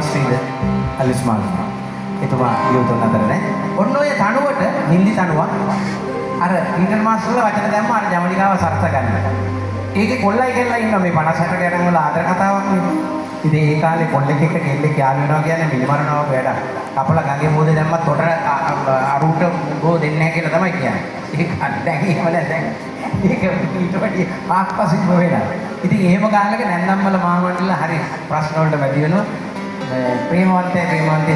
ශ්‍රීද අලිස්මාල් එතුමා යොතුන් අතර නේ. ඔන්න ඔය තනුවට හින්දි තනුවක් අර ඉන්ටර්මාස්ටර්ලා වචන දැම්ම අර ජමනිකාව සරස ගන්න. ඒකේ කොල්ලයි කෙල්ලයි ඉන්නවා මේ 50 60 ගණන් වල ආදර කතාවක් නේ. ඉතින් ඒ කාලේ කොල්ලෙක් එක්ක කෙල්ලෙක් යාළු වෙනවා කියන්නේ මිලිමරනවා වැඩක්. කපලා ගඟේ මෝදේ දැම්මත් තොට අරුට ගෝ දෙන්නේ නැහැ කියලා තමයි කියන්නේ. ඒක දැන් එහෙම නෑ දැන්. ඒක ඊට වඩා ආත්පසින් වෙනවා. ඉතින් එහෙම ගානක නැන්දම්මල මාමණ්ඩල හරි ප්‍රශ්න වලට වැඩි වෙනවා. ප්‍රේමවන්තේ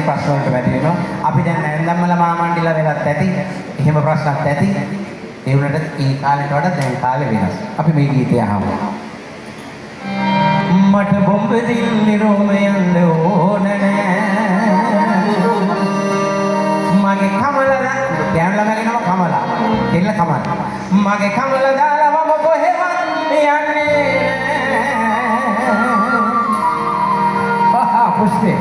ප්‍රශ්න වලට වැඩි වෙනවා. අපි දැන් නැන්දම්මල මාමණ්ඩල වෙලත් ඇති. එහෙම ප්‍රශ්නක් ඇති. ඒ වුණාට ඒ කාලේට වඩා දැන් කාලේ වෙනස්. අපි මේ ගීතය අහමු. මට බොම්බ දිල්ලි රෝම යන්න ඕන නෑ. මගේ කමල දැන් ළමගෙනම කමලා. දෙල්ල කමල. මගේ කමල දාලා මම කොහෙවත් යන්නේ නෑ. පුස්තේ.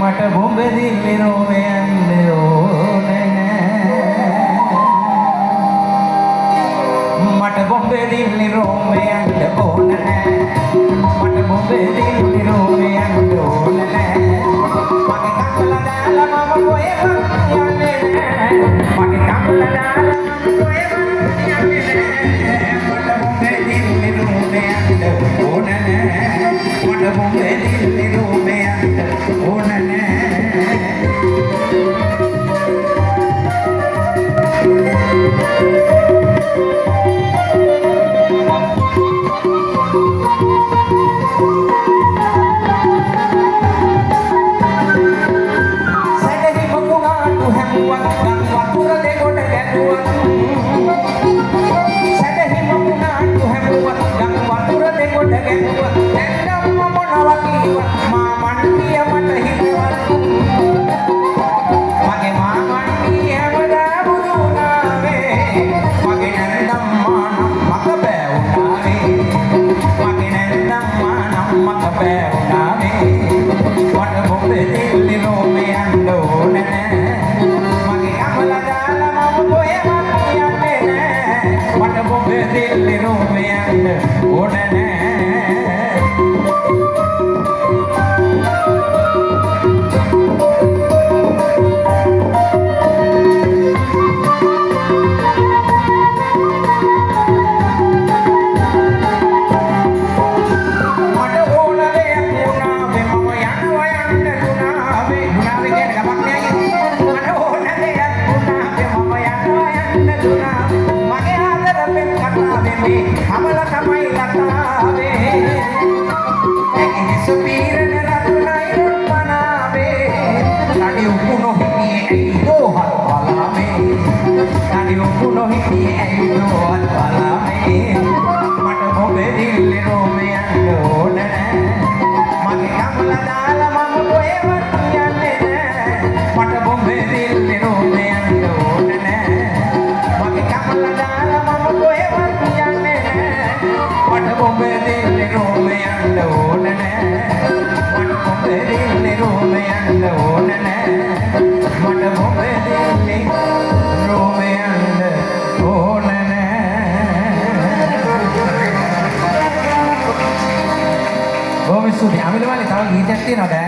මට බොම්බ දිල්ලි රෝම යන්න ඕන නෑ. මට බොම්බ දිල්ලි රෝම යන්න ඕන නෑ. මට බොම්බ දිල්ලි රෝම යන්න ඕන නෑ. මගේ කමල දාලා මම කොහෙවත් යන්නේ නෑ. මගේ කමල දාලා මම කොහෙවත් යන්නේ නෑ. මට බොම්බ දිල්ලි රෝම යන්න ඕන නෑ. මට බොම්බ දිල්ලි රෝම යන්න ඕන නෑ. Sudah ambil balik kalau gigit tidak ada.